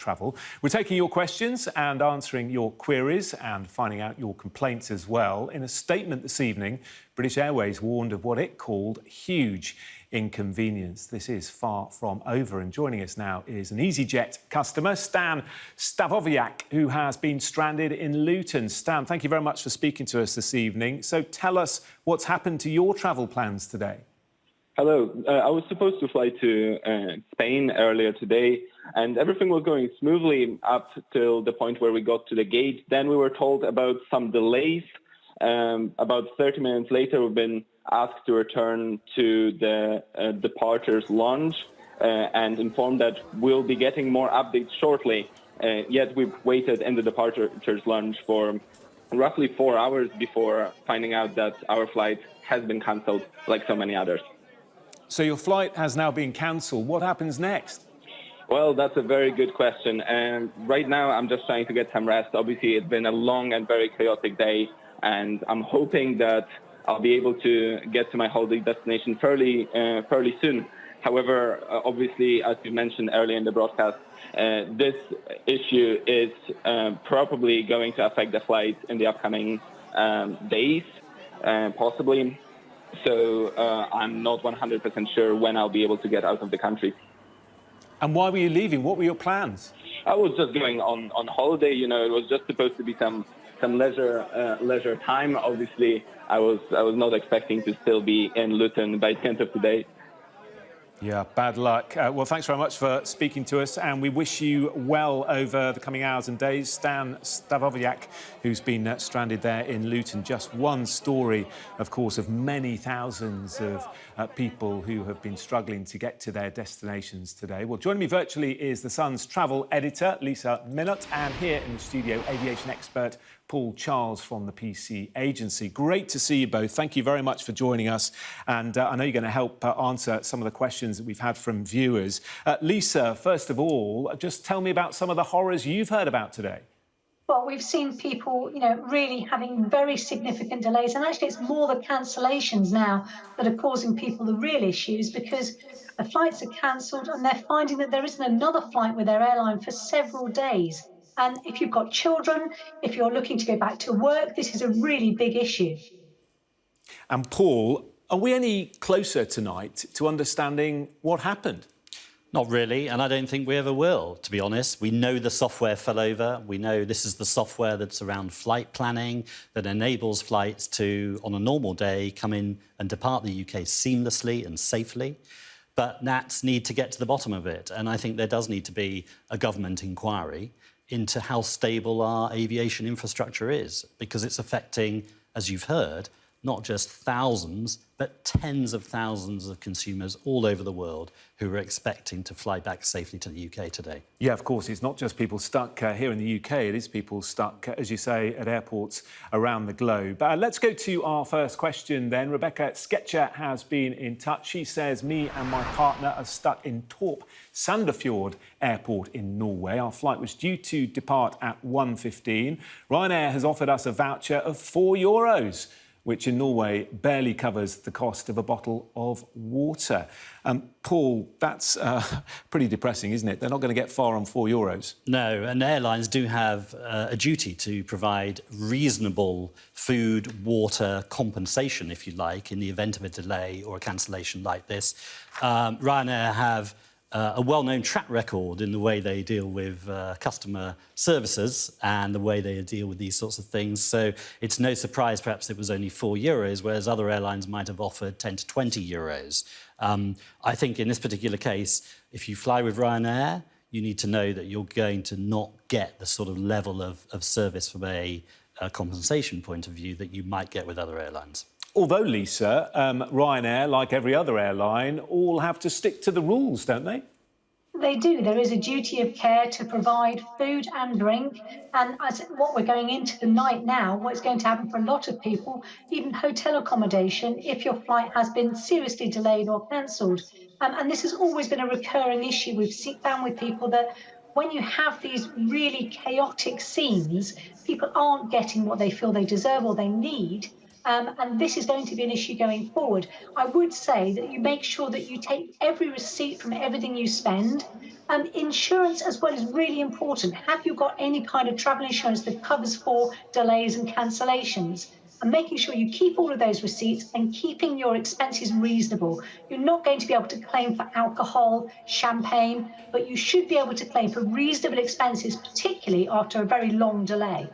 travel. We're taking your questions and answering your queries and finding out your complaints as well. In a statement this evening, British Airways warned of what it called huge inconvenience. This is far from over, and joining us now is an EasyJet customer, Stan Stavoviak, who has been stranded in Luton. Stan, thank you very much for speaking to us this evening. So tell us what's happened to your travel plans today. Hello. I was supposed to fly to Spain earlier today, and everything was going smoothly up till the point where we got to the gate. Then we were told about some delays. About 30 minutes later, we've been asked to return to the departures lounge and informed that we'll be getting more updates shortly. Yet we've waited in the departures lounge for roughly 4 hours before finding out that our flight has been cancelled, like so many others. So your flight has now been cancelled. What happens next? Well, that's a very good question. And right now, I'm just trying to get some rest. Obviously, it's been a long and very chaotic day, and I'm hoping that I'll be able to get to my holiday destination fairly soon. However, obviously, as you mentioned earlier in the broadcast, this issue is probably going to affect the flight in the upcoming days, possibly. So I'm not 100% sure when I'll be able to get out of the country. And why were you leaving? What were your plans? I was just going on holiday. You know, it was just supposed to be some leisure time. Obviously, I was not expecting to still be in Luton by the end of today. Yeah, bad luck. Well, thanks very much for speaking to us, and we wish you well over the coming hours and days. Stan Stavoviak, who's been stranded there in Luton. Just one story, of course, of many thousands of people who have been struggling to get to their destinations today. Well, joining me virtually is The Sun's travel editor, Lisa Minot, and here in the studio, aviation expert Paul Charles from the PC Agency. Great to see you both. Thank you very much for joining us. And I know you're going to help answer some of the questions that we've had from viewers. Lisa, first of all, just tell me about some of the horrors you've heard about today. Well, we've seen people, really having very significant delays. And actually, it's more the cancellations now that are causing people the real issues, because the flights are cancelled and they're finding that there isn't another flight with their airline for several days. And if you've got children, if you're looking to go back to work, this is a really big issue. And Paul, are we any closer tonight to understanding what happened? Not really, and I don't think we ever will, to be honest. We know the software fell over. We know this is the software that's around flight planning that enables flights to, on a normal day, come in and depart the UK seamlessly and safely. But NATs need to get to the bottom of it, and I think there does need to be a government inquiry into how stable our aviation infrastructure is, because it's affecting, as you've heard, not just thousands, but tens of thousands of consumers all over the world who are expecting to fly back safely to the UK today. Yeah, of course, it's not just people stuck here in the UK, it is people stuck, as you say, at airports around the globe. Let's go to our first question then. Rebecca Sketcher has been in touch. She says, me and my partner are stuck in Torp Sandefjord Airport in Norway. Our flight was due to depart at 1:15. Ryanair has offered us a voucher of €4, which in Norway barely covers the cost of a bottle of water. Paul, that's pretty depressing, isn't it? They're not going to get far on €4. No, and airlines do have a duty to provide reasonable food, water compensation, if you like, in the event of a delay or a cancellation like this. Ryanair have a well-known track record in the way they deal with customer services and the way they deal with these sorts of things. So it's no surprise perhaps it was only €4, whereas other airlines might have offered 10 to 20 euros. I think in this particular case, if you fly with Ryanair, you need to know that you're going to not get the sort of level of service from a compensation point of view that you might get with other airlines. Although, Lisa, Ryanair, like every other airline, all have to stick to the rules, don't they? They do. There is a duty of care to provide food and drink. And as what we're going into the night now, what's going to happen for a lot of people, even hotel accommodation, if your flight has been seriously delayed or cancelled. And this has always been a recurring issue. We've found with people that when you have these really chaotic scenes, people aren't getting what they feel they deserve or they need. And this is going to be an issue going forward. I would say that you make sure that you take every receipt from everything you spend. Insurance as well is really important. Have you got any kind of travel insurance that covers for delays and cancellations? And making sure you keep all of those receipts and keeping your expenses reasonable. You're not going to be able to claim for alcohol, champagne, but you should be able to claim for reasonable expenses, particularly after a very long delay.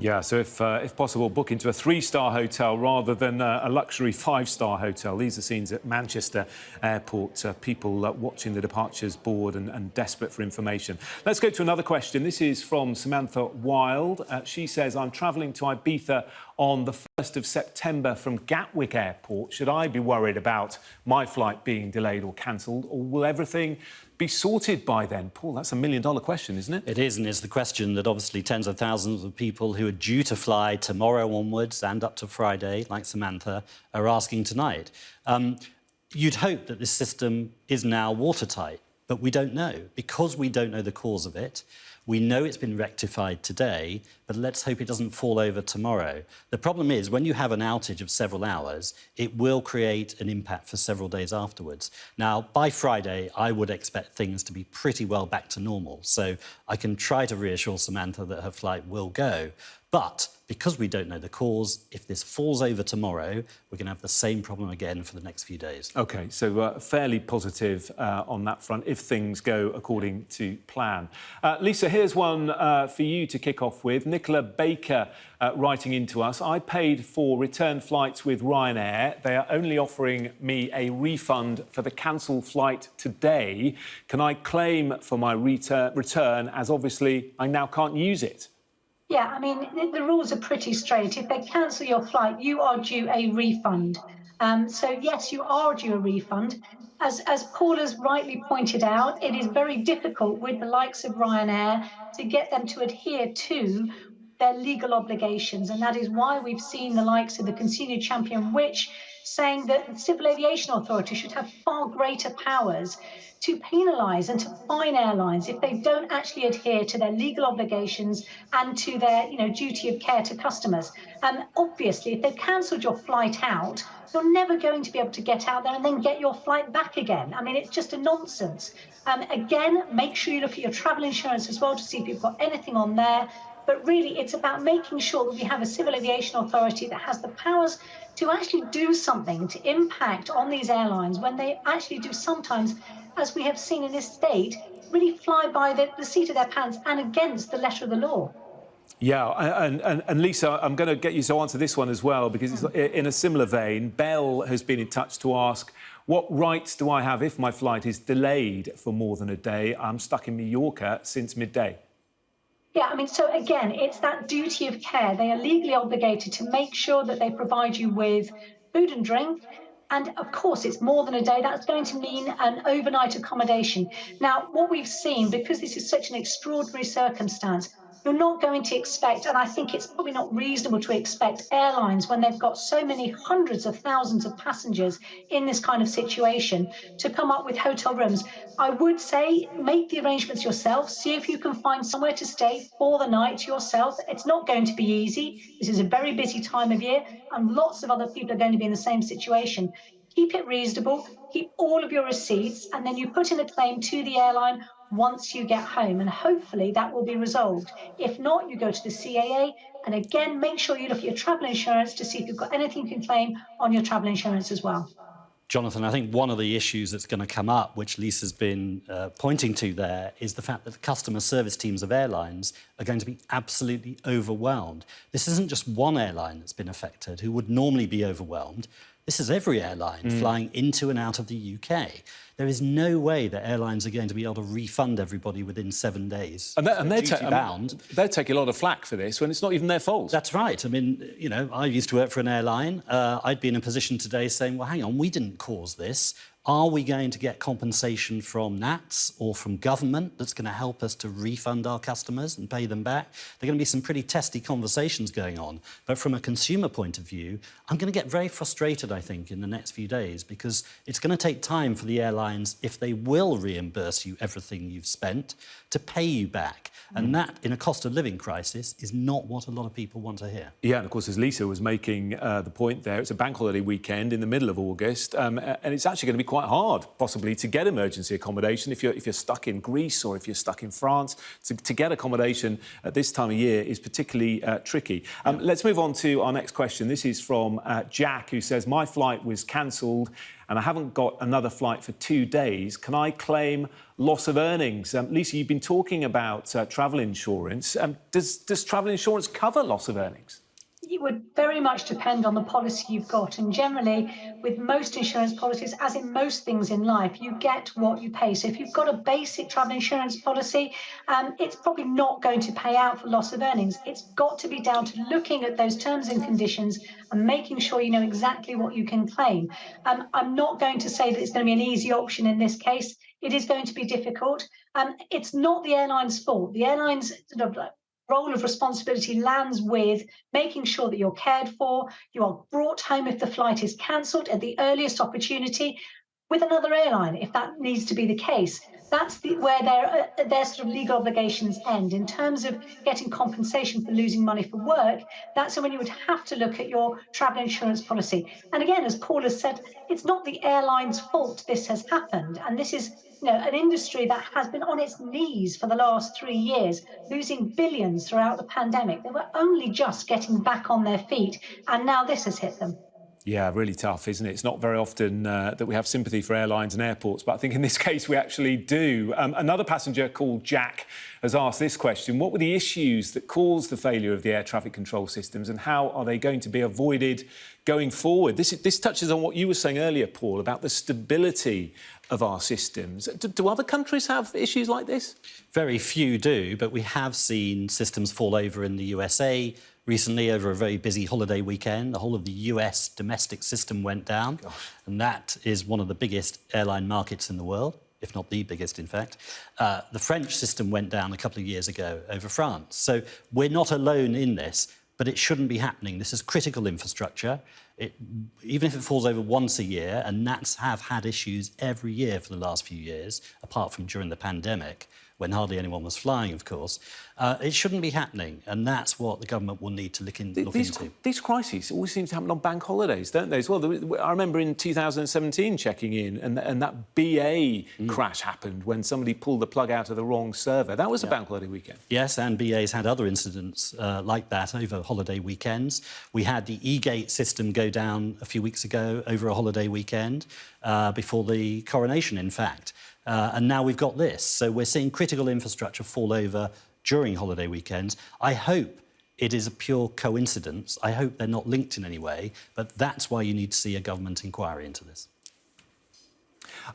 Yeah, so if possible, book into a 3-star hotel rather than a luxury 5-star hotel. These are scenes at Manchester Airport, people watching the departures board and desperate for information. Let's go to another question. This is from Samantha Wild. She says, I'm travelling to Ibiza on the 1st of September from Gatwick Airport. Should I be worried about my flight being delayed or cancelled, or will everything be sorted by then? Paul, that's a million-dollar question, isn't it? It is, and it's the question that obviously tens of thousands of people who are due to fly tomorrow onwards and up to Friday, like Samantha, are asking tonight. You'd hope that this system is now watertight, but we don't know. Because we don't know the cause of it, we know it's been rectified today, but let's hope it doesn't fall over tomorrow. The problem is, when you have an outage of several hours, it will create an impact for several days afterwards. Now, by Friday, I would expect things to be pretty well back to normal. So I can try to reassure Samantha that her flight will go. But because we don't know the cause, if this falls over tomorrow, we're going to have the same problem again for the next few days. OK, so fairly positive on that front, if things go according to plan. Lisa, here's one for you to kick off with. Nicola Baker writing into us. I paid for return flights with Ryanair. They are only offering me a refund for the cancelled flight today. Can I claim for my return, as obviously I now can't use it? Yeah, I mean, the rules are pretty straight. If they cancel your flight, you are due a refund. So, yes, you are due a refund. As Paul has rightly pointed out, it is very difficult with the likes of Ryanair to get them to adhere to their legal obligations. And that is why we've seen the likes of the Consumer Champion Which saying that the Civil Aviation Authority should have far greater powers to penalise and to fine airlines if they don't actually adhere to their legal obligations and to their duty of care to customers. Obviously, if they've cancelled your flight out, you're never going to be able to get out there and then get your flight back again. I mean, it's just a nonsense. Again, make sure you look at your travel insurance as well to see if you've got anything on there. But really, it's about making sure that we have a Civil Aviation Authority that has the powers to actually do something to impact on these airlines when they actually do sometimes, as we have seen in this state, really fly by the seat of their pants and against the letter of the law. Yeah, and Lisa, I'm going to get you to answer this one as well, because it's in a similar vein. Belle has been in touch to ask, what rights do I have if my flight is delayed for more than a day? I'm stuck in Mallorca since midday. Yeah, I mean, so again, it's that duty of care. They are legally obligated to make sure that they provide you with food and drink. And of course, it's more than a day. That's going to mean an overnight accommodation. Now, what we've seen, because this is such an extraordinary circumstance, you're not going to expect, and I think it's probably not reasonable to expect airlines, when they've got so many hundreds of thousands of passengers in this kind of situation, to come up with hotel rooms. I would say make the arrangements yourself. See if you can find somewhere to stay for the night yourself. It's not going to be easy. This is a very busy time of year, and lots of other people are going to be in the same situation. Keep it reasonable, keep all of your receipts, and then you put in a claim to the airline once you get home, and hopefully that will be resolved. If not, you go to the CAA, and again, make sure you look at your travel insurance to see if you've got anything you can claim on your travel insurance as well. Jonathan, I think one of the issues that's going to come up, which Lisa's been pointing to there, is the fact that the customer service teams of airlines are going to be absolutely overwhelmed. This isn't just one airline that's been affected, who would normally be overwhelmed. This is every airline flying into and out of the UK. There is no way that airlines are going to be able to refund everybody within 7 days. And they're taking a lot of flack for this when it's not even their fault. That's right. I mean, I used to work for an airline. I'd be in a position today saying, well, hang on, we didn't cause this. Are we going to get compensation from NATS or from government that's going to help us to refund our customers and pay them back? There are going to be some pretty testy conversations going on. But from a consumer point of view, I'm going to get very frustrated, I think, in the next few days, because it's going to take time for the airlines, if they will reimburse you everything you've spent, to pay you back. And that, in a cost of living crisis, is not what a lot of people want to hear. Yeah, and of course, as Lisa was making the point there, it's a bank holiday weekend in the middle of August, and it's actually going to be quite hard, possibly, to get emergency accommodation if you're stuck in Greece or if you're stuck in France. To get accommodation at this time of year is particularly tricky. Let's move on to our next question. This is from Jack, who says, my flight was cancelled and I haven't got another flight for 2 days. Can I claim loss of earnings? Lisa, you've been talking about travel insurance. Does travel insurance cover loss of earnings? It would very much depend on the policy you've got. And generally, with most insurance policies, as in most things in life, you get what you pay. So if you've got a basic travel insurance policy, it's probably not going to pay out for loss of earnings. It's got to be down to looking at those terms and conditions and making sure you know exactly what you can claim. I'm not going to say that it's going to be an easy option in this case. It is going to be difficult. It's not the airline's fault. The airline's role of responsibility lands with making sure that you're cared for, you are brought home if the flight is cancelled at the earliest opportunity with another airline, if that needs to be the case. That's where their sort of legal obligations end. In terms of getting compensation for losing money for work, that's when you would have to look at your travel insurance policy. And again, as Paul has said, it's not the airline's fault this has happened. And this is an industry that has been on its knees for the last 3 years, losing billions throughout the pandemic. They were only just getting back on their feet, and now this has hit them. Yeah, really tough, isn't it? It's not very often that we have sympathy for airlines and airports, but I think in this case we actually do. Another passenger called Jack has asked this question. What were the issues that caused the failure of the air traffic control systems and how are they going to be avoided going forward? This touches on what you were saying earlier, Paul, about the stability of our systems. Do other countries have issues like this? Very few do, but we have seen systems fall over in the USA recently over a very busy holiday weekend. The whole of the US domestic system went down. Gosh. And that is one of the biggest airline markets in the world, if not the biggest, in fact. The French system went down a couple of years ago over France. So we're not alone in this, but it shouldn't be happening. This is critical infrastructure. Even if it falls over once a year, and NATs have had issues every year for the last few years, apart from during the pandemic, when hardly anyone was flying, of course, it shouldn't be happening, and that's what the government will need to look into. These crises always seem to happen on bank holidays, don't they, as well? I remember in 2017 checking in, and that BA crash happened when somebody pulled the plug out of the wrong server. That was a bank holiday weekend. Yes, and BA's had other incidents like that over holiday weekends. We had the e-gate system go down a few weeks ago over a holiday weekend, before the coronation, in fact. And now we've got this. So we're seeing critical infrastructure fall over during holiday weekends. I hope it is a pure coincidence. I hope they're not linked in any way, but that's why you need to see a government inquiry into this.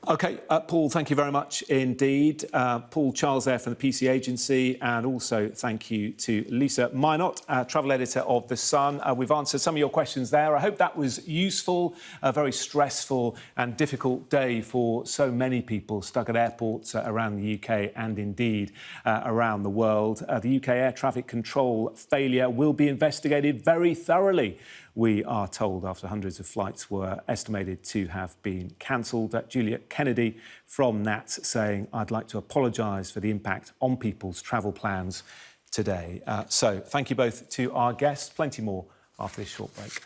OK, Paul, thank you very much indeed. Paul Charles there from the PC Agency, and also thank you to Lisa Minot, travel editor of The Sun. We've answered some of your questions there. I hope that was useful. A very stressful and difficult day for so many people stuck at airports around the UK and indeed around the world. The UK air traffic control failure will be investigated very thoroughly, we are told, after hundreds of flights were estimated to have been cancelled. Juliet Kennedy from NATS saying, I'd like to apologise for the impact on people's travel plans today. So thank you both to our guests. Plenty more after this short break.